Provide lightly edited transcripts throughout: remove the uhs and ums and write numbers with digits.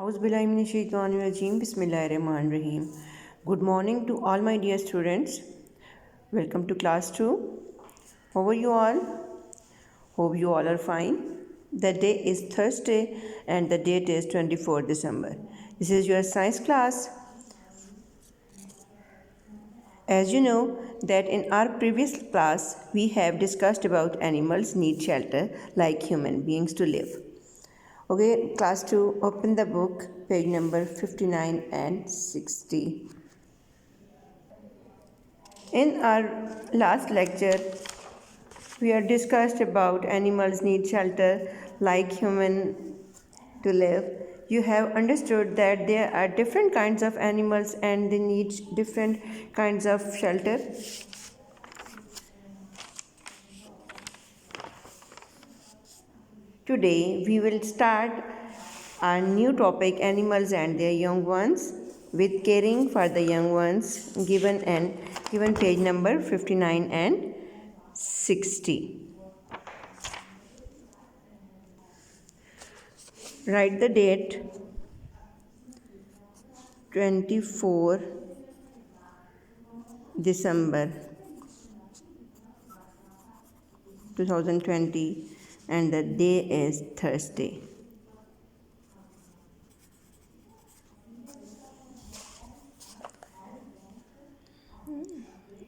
Auzubillahiminash-shaytanir-rajeem. Bismillahir-rahmanir-rahim. Good morning to all my dear students. Welcome to class 2. How are you all? Hope you all are fine. The day is Thursday and the date is 24 December. This is your science class. As you know that in our previous class we have discussed about animals need shelter like human beings to live. Okay, class 2, open the book, page number 59 and 60. In our last lecture, we have discussed about animals need shelter like human to live. You have understood that there are different kinds of animals and they need different kinds of shelter. Today we will start our new topic, animals and their young ones, with caring for the young ones, given page number 59 and 60. Write the date 24 December 2020 and the day is Thursday.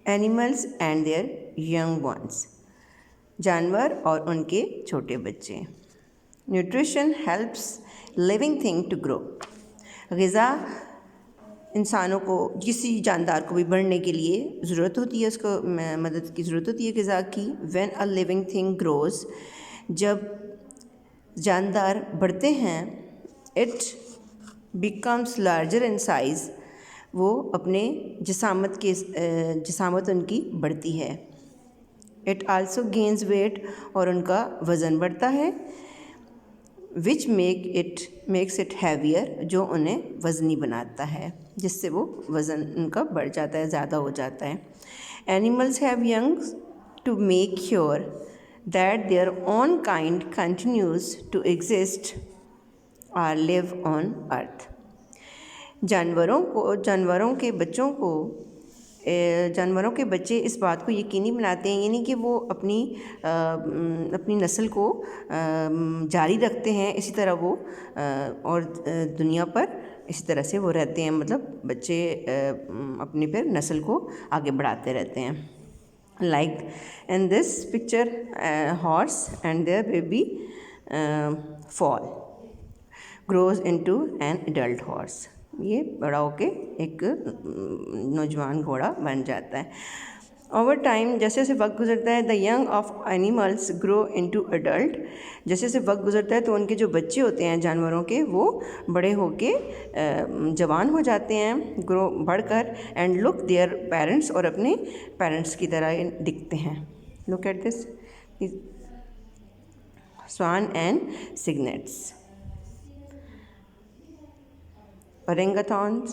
Animals and their young ones, जानवर और उनके छोटे बच्चे. Nutrition helps living thing to grow. ग़िज़ा इंसानों को, किसी जानदार को भी बढ़ने के लिए ज़रूरत होती है, उसको मदद की ज़रूरत होती है ग़िज़ा की. When a living thing grows, जब जानदार बढ़ते हैं, it becomes larger in size, वो अपने जिसामत उनकी बढ़ती है. इट आल्सो गेन्स वेट, और उनका वज़न बढ़ता है. विच मेक्स इट हैवियर, जो उन्हें वज़नी बनाता है, जिससे वो वज़न उनका बढ़ जाता है, ज़्यादा हो जाता है. Animals have youngs to make sure that their own kind continues to exist और लिव ऑन अर्थ. जानवरों के बच्चे इस बात को यकीनी बनाते हैं, यानी कि वो अपनी नस्ल को जारी रखते हैं, इसी तरह वो और दुनिया पर इसी तरह से वो रहते हैं, मतलब बच्चे अपनी फिर नस्ल को आगे बढ़ाते रहते हैं. Like in this picture, horse and their baby foal grows into an adult horse. ये बड़ा होके एक नौजवान घोड़ा बन जाता है. ओवर टाइम, जैसे जैसे वक्त गुजरता है, the young of animals grow into adult. जैसे जैसे वक्त गुजरता है तो उनके जो बच्चे होते हैं जानवरों के, वो बड़े होके जवान हो जाते हैं, ग्रो बढ़कर, एंड लुक देयर पेरेंट्स, और अपने पेरेंट्स की तरह दिखते हैं. Look at this swan and cygnets, orangutans.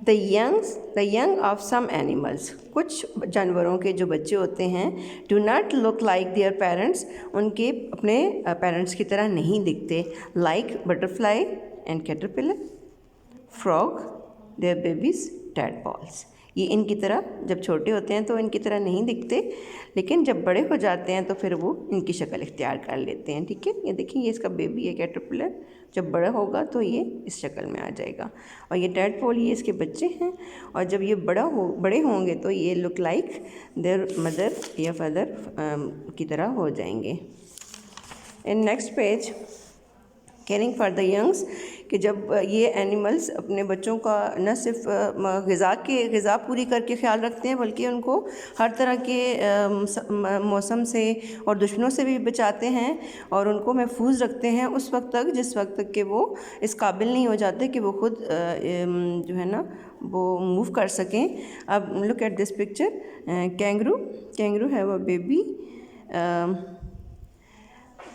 The young of some animals, कुछ जानवरों के जो बच्चे होते हैं, do not look like their parents, उनके अपने पेरेंट्स की तरह नहीं दिखते. Like butterfly and caterpillar, frog, their babies, tadpoles. ये इनकी तरह जब छोटे होते हैं तो इनकी तरह नहीं दिखते, लेकिन जब बड़े हो जाते हैं तो फिर वो इनकी शक्ल इख्तियार कर लेते हैं. ठीक है, ये देखिए, ये इसका बेबी है कैटरपिलर. जब बड़ा होगा तो ये इस शक्ल में आ जाएगा. और ये टैडपोल, ये इसके बच्चे हैं, और जब ये बड़े होंगे तो ये लुक लाइक देयर मदर या फादर की तरह हो जाएंगे. In next page, caring for the youngs, कि जब ये एनिमल्स अपने बच्चों का न सिर्फ ग़िज़ा पूरी करके ख्याल रखते हैं, बल्कि उनको हर तरह के मौसम से और दुश्मनों से भी बचाते हैं, और उनको महफूज रखते हैं उस वक्त तक, जिस वक्त तक कि वो इस काबिल नहीं हो जाते कि वो खुद जो है ना वो मूव कर सकें. अब look at this picture, kangaroo have a baby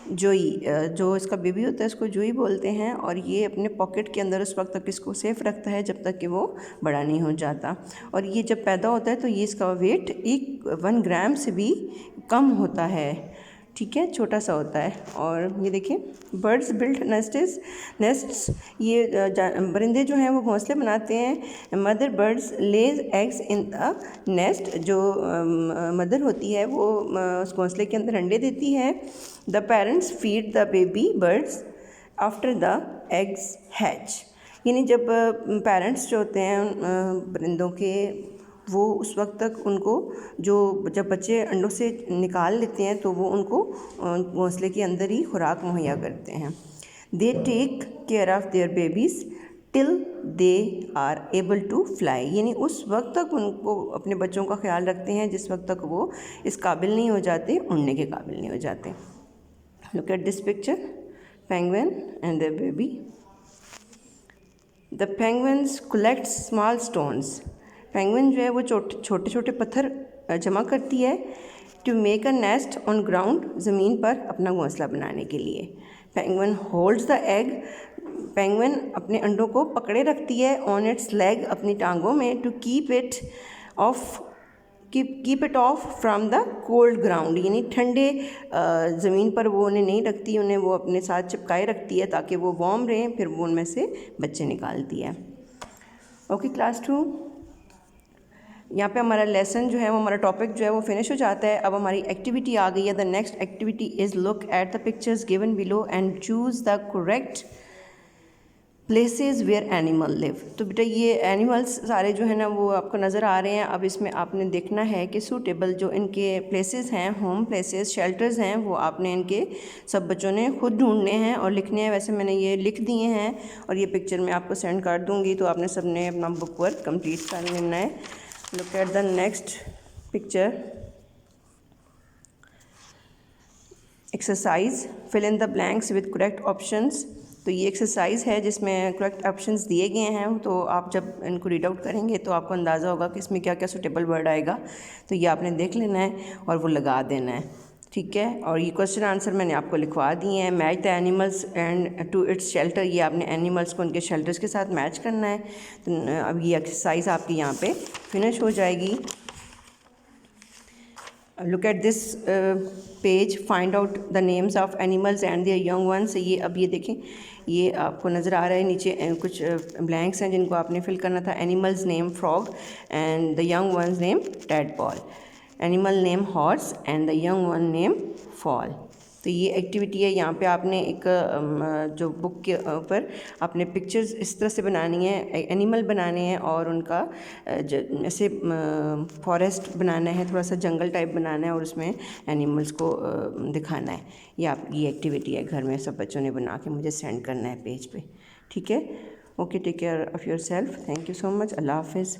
जोई. जो इसका बेबी होता है उसको जोई बोलते हैं, और ये अपने पॉकेट के अंदर उस वक्त तक इसको सेफ रखता है जब तक कि वो बड़ा नहीं हो जाता. और ये जब पैदा होता है तो ये इसका वेट 1 ग्राम से भी कम होता है. ठीक है, छोटा सा होता है। और ये देखिए, बर्ड्स बिल्ड नेस्ट्स, ये परिंदे जो हैं वो घोंसले बनाते हैं। Mother birds Lay's eggs in the nest, जो मदर होती है वो उस घोंसले के अंदर अंडे देती है। The parents feed the baby birds after the eggs hatch, यानी जब पेरेंट्स जो होते हैं परिंदों के, वो उस वक्त तक उनको, जब बच्चे अंडों से निकाल लेते हैं तो वो उनको घोंसले के अंदर ही खुराक मुहैया करते हैं। They take care of their babies till they are able to fly, यानी उस वक्त तक उनको अपने बच्चों का ख्याल रखते हैं जिस वक्त तक वो इस काबिल नहीं हो जाते, उड़ने के काबिल नहीं हो जाते। Look at this picture, penguin and their baby. The penguins collect small stones, penguin जो है वो छोटे छोटे पत्थर जमा करती है। To make a nest on ground, ज़मीन पर अपना घोंसला बनाने के लिए। Penguin holds the egg, penguin अपने अंडों को पकड़े रखती है ऑन इट्स लेग, अपनी टांगों में। To keep it off from the cold ground, यानी ठंडे ज़मीन पर वो उन्हें नहीं रखती, उन्हें वो अपने साथ चिपकाए रखती है ताकि वो वार्म रहें, फिर वो उनमें से बच्चे निकालती है। ओके क्लास 2, यहाँ पे हमारा लेसन जो है वो, हमारा टॉपिक जो है वो फिनिश हो जाता है। अब हमारी एक्टिविटी आ गई है। The next activity is look at the pictures given below and choose the correct places where animal live. तो बेटा ये एनिमल्स सारे जो है ना वो आपको नज़र आ रहे हैं। अब इसमें आपने देखना है कि सूटेबल जो इनके प्लेसेस हैं, होम प्लेसेस, शेल्टर्स हैं, वो आपने इनके सब बच्चों ने खुद ढूंढने हैं और लिखने हैं। वैसे मैंने ये लिख दिए हैं और ये पिक्चर मैं आपको सेंड कर दूँगी, तो आपने सब ने अपना बुक वर्क कंप्लीट कर लेना है। Look at the next picture. Exercise, fill in the blanks with correct options. तो ये एक्सरसाइज है जिसमें करेक्ट ऑप्शंस दिए गए हैं। तो आप जब इनको रीड आउट करेंगे तो आपको अंदाज़ा होगा कि इसमें क्या क्या सूटेबल वर्ड आएगा। तो ये आपने देख लेना है और वो लगा देना है, ठीक है। और ये क्वेश्चन आंसर मैंने आपको लिखवा दिए हैं। Match the animals and to its shelter, ये आपने एनिमल्स को उनके शेल्टर्स के साथ मैच करना है। तो अब ये एक्सरसाइज आपकी यहाँ पे फिनिश हो जाएगी। Look at this page, find out the names of animals and there young ones. ये अब ये देखें, ये आपको नज़र आ रहा है नीचे कुछ ब्लैंक्स हैं जिनको आपने फिल करना था। Animals name frog and the young ones name tadpole, animal name horse and the young one name foal. तो ये एक्टिविटी है। यहाँ पे आपने एक जो बुक के ऊपर आपने पिक्चर्स इस तरह से बनानी है, एनिमल बनाने हैं और उनका ऐसे फॉरेस्ट बनाना है, थोड़ा सा जंगल टाइप बनाना है और उसमें एनिमल्स को दिखाना है। ये आपकी एक्टिविटी है, घर में सब बच्चों ने बना के मुझे सेंड करना है पेज पे, ठीक है। Okay, take care of yourself. Thank you so much. अल्लाह हाफिज़।